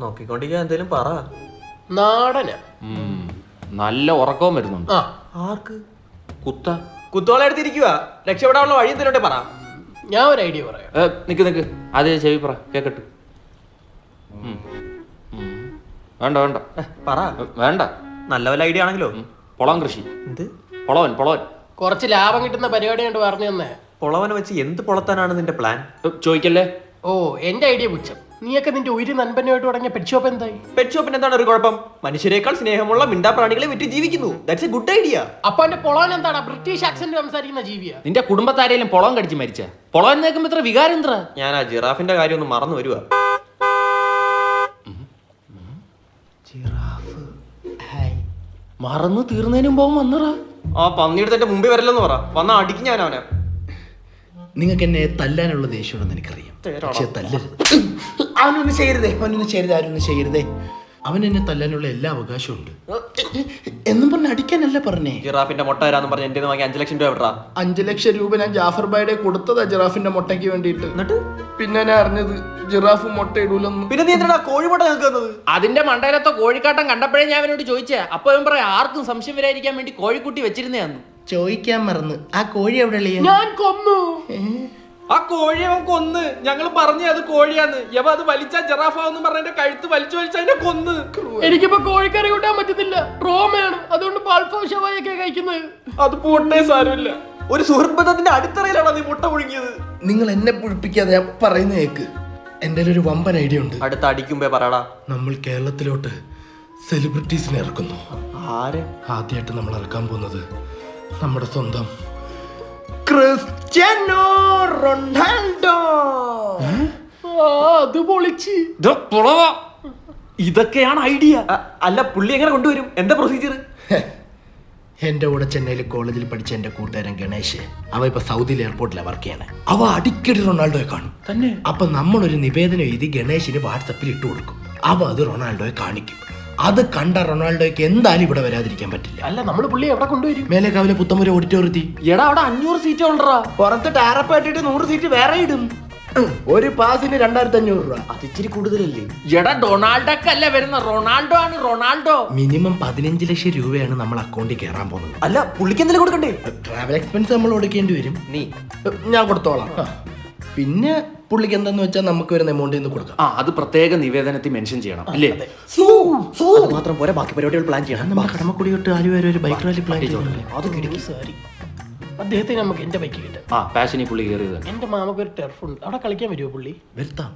നോക്കിക്കൊണ്ടിരിക്കാൻ എന്തേലും പറ. നാടന നല്ല ഉറക്കവും വരുന്നുണ്ട്. ആർക്ക്? കുത്തോളം എടുത്തിരിക്കുക. രക്ഷപ്പെടാനുള്ള വഴി എന്തെങ്കിലും പറ. ഞാൻ ഒരു ഐഡിയ പറയാം. നിക്ക് അത് ചെവി പറ കേക്കട്ട്. വേണ്ട വേണ്ട പറ. വേണ്ട. നല്ല വല്ല ഐഡിയ ആണെങ്കിലോ. പൊളം കൃഷി. എന്ത് പൊളവൻ? കുറച്ച് ലാഭം കിട്ടുന്ന പരിപാടി കണ്ട് പറഞ്ഞു തന്നെ. പൊളവനെ വെച്ച് എന്ത് പൊളത്താനാണ് നിന്റെ പ്ലാൻ? ചോദിക്കല്ലേ. ഓ എന്റെ ഐഡിയ പുച്ഛം. നീയൊക്കെ നിന്റെ ഒരു നൻപനുമായിട്ട് തുടങ്ങിയ പെറ്റ് ഷോപ്പ് എന്തായി? പെറ്റ് ഷോപ്പിന് എന്താണ് ഒരു കുഴപ്പം? മനുഷ്യരെക്കാൾ സ്നേഹമുള്ള മിണ്ടാ പ്രാണികളെ വിറ്റ് ജീവിക്കുന്നു. That's A good idea. അപ്പൊ എന്റെ പൊളവൻ എന്താണ്? ബ്രിട്ടീഷ് ആക്സന്റ് സംസാരിക്കുന്ന ജീവിയാ? നിന്റെ കുടുംബത്താരേലും പൊളം കടിച്ച് മരിച്ച പൊളവൻ നേക്കുമ്പോ ഇത്ര വികാരം എന്താ? ഞാൻ ആ ജിറാഫിന്റെ കാര്യം ഒന്ന് മറന്നു വരുവാ. മറന്നു തീർന്നതിന് മുമ്പ് വന്നറാ. ആ പന്നിയുടെ എന്റെ മുമ്പിൽ വരല്ലെന്ന് പറ. വന്ന അടിക്കും ഞാൻ അവനെ. നിങ്ങൾക്ക് എന്നെ തല്ലാനുള്ള ദേഷ്യമുണ്ടെന്ന് എനിക്കറിയാം, പക്ഷെ തല്ലരുത്. അവനൊന്നും ചെയ്യരുതേ, ആരൊന്നും ചെയ്യരുതേ. അവൻ എന്നെ തല്ലാനുള്ള എല്ലാ അവകാശവും ഉണ്ട് എന്നും പറഞ്ഞ് അടിക്കാനല്ല പറഞ്ഞേ. ജിറാഫിന്റെ മുട്ട തരാന്ന് പറഞ്ഞ് എന്റെ വാങ്ങി 5 ലക്ഷം രൂപ വിടറാ. 5 ലക്ഷം രൂപ ഞാൻ ജാഫർ ബായുടെ കൊടുത്തതാ ജിറാഫിന്റെ മുട്ടയ്ക്ക് വേണ്ടിയിട്ട്. എന്നിട്ട് പിന്നെ ഞാൻ അറിഞ്ഞത് ജിറാഫ് മുട്ട ഇടൂലെന്ന്. പിന്നെ നീ എന്തിനാ കോഴിമുട്ട നിൽക്കുന്നത്? അതിന്റെ മണ്ടയിലത്തെ കോഴിക്കാട്ടം കണ്ടപ്പോഴേ ഞാൻ അവനോട് ചോദിച്ചേ. അപ്പൊ അവൻ പറയാം ആർക്കും സംശയം വരാതിരിക്കാൻ വേണ്ടി കോഴിക്കുട്ടി വെച്ചിരുന്നേന്ന്. ചോദിക്കാൻ മറന്ന്. ആ കോഴി എവിടെ? ഞാൻ കൊന്നു. ആ കോഴി അവൻ കൊന്ന്. ഞങ്ങൾ പറഞ്ഞു അത് കോഴിയാന്ന്. യവ അത് വലിച്ചാ ജറാഫാന്ന് പറഞ്ഞ എന്റെ കഴുത്ത് വലിച്ചു അതിനെ കൊന്ന്. എനിക്കിപ്പോ കോഴിക്കറി കൂട്ടാൻ പറ്റുന്നില്ല, റോമയാണ്. അതുകൊണ്ട് പാൽഫോ ഷവായൊക്കെ കഴിക്കുന്നത്. അത് പോട്ടെ, സാരമില്ല. ഒരു സുഹൃത്ത് ബന്ധത്തിന്റെ അടിത്തറയിലാണോ നീ മുട്ട പുഴുങ്ങിയത്? നിങ്ങൾ എന്നെ പുഴിപ്പിക്കാതെ ഞാൻ പറയുന്ന കേക്ക്. എന്റെ ഒരു വമ്പൻ ഐഡിയ ഉണ്ട്. അടുത്ത അടിക്കുമ്പോ പറയടാ. നമ്മൾ കേരളത്തിലോട്ട് സെലിബ്രിറ്റീസിനെ ഇറക്കുന്നു. ആരെ? ആദ്യമായിട്ട് നമ്മൾ ഇറക്കാൻ പോകുന്നത് നമ്മുടെ സ്വന്തം ക്രിസ്ത്യാനോ റൊണാൾഡോ. അത് പൊളിച്ച്. ഇതൊക്കെയാണ് ഐഡിയ. അല്ല പുള്ളി എങ്ങനെ കൊണ്ടുവരും? എന്താ പ്രൊസീജിയർ? എന്റെ കൂടെ ചെന്നൈയിൽ കോളേജിൽ പഠിച്ച എന്റെ കൂട്ടുകാരൻ ഗണേഷ്, അവ ഇപ്പൊ സൗദിയിൽ എയർപോർട്ടിലാണ് വർക്ക് ചെയ്യണേ. അവ അടിക്കടി റൊണാൾഡോയെ കാണും തന്നെ. അപ്പൊ നമ്മളൊരു നിവേദനം എഴുതി ഗണേഷിന് വാട്സപ്പിൽ ഇട്ട് കൊടുക്കും. അവ അത് റൊണാൾഡോയെ കാണിക്കും. അത് കണ്ട റൊണാൾഡോയ്ക്ക് എന്തായാലും ഇവിടെ വരാതിരിക്കാൻ പറ്റില്ല. അല്ല നമ്മൾ പുള്ളി എവിടെ കൊണ്ടുവരും? മേലേക്കാവിലെ പുത്തമ്പുര ഓഡിറ്റോറിയത്തിൽ. എടാ അവിടെ 500 സീറ്റ് ഉള്ളടാ. പുറത്ത് ടാരപ്പ് ഇട്ടിട്ട് 100 സീറ്റ് വേറെ ഇടും. ഒരു പാസിന് 2500 രൂപ. അതിച്ചിരി കൂടുതലല്ലേ? എടാ ഡൊണാൾഡോക്കല്ല വരുന്ന, റൊണാൾഡോ ആണ്. റൊണാൾഡോ. മിനിമം 15 ലക്ഷം രൂപയാണ് നമ്മൾ അക്കൗണ്ടിൽ കയറാൻ പോകുന്നത്. അല്ല പുള്ളിക്ക് എന്തെങ്കിലും കൊടുക്കണ്ടേ? ട്രാവൽ എക്സ്പെൻസ് നമ്മൾ കൊടുക്കേണ്ടി വരും. നീ ഞാൻ കൊടുത്തോളാം. പിന്നെ പുള്ളിക്ക് എന്താന്ന് വെച്ചാൽ നമുക്ക് വരുന്ന എമൗണ്ടിൽ നിന്ന് കൊടുക്കാം. അത് പ്രത്യേക നിവേദനത്തിൽ മെൻഷൻ ചെയ്യണം അല്ലേ? അത് മാത്രം പോരാ, ബാക്കി പരിപാടികൾ പ്ലാൻ ചെയ്യണം. നമ്മൾ കടമക്കുടി തൊട്ട് ആലുവരെ ഒരു ബൈക്ക് റാലി പ്ലാൻ ചെയ്തോളൂ. അത് കിടക്കി. സാരി അദ്ദേഹത്തിന് നമുക്ക് എന്റെ ബൈക്ക് കിട്ടും. പാഷനി പുള്ളി കയറിയത്. എന്റെ മാമക്ക് ഒരു ടെർഫ് ഉണ്ട്, അവിടെ കളിക്കാൻ വരുമോ പുള്ളി? വരുത്താം.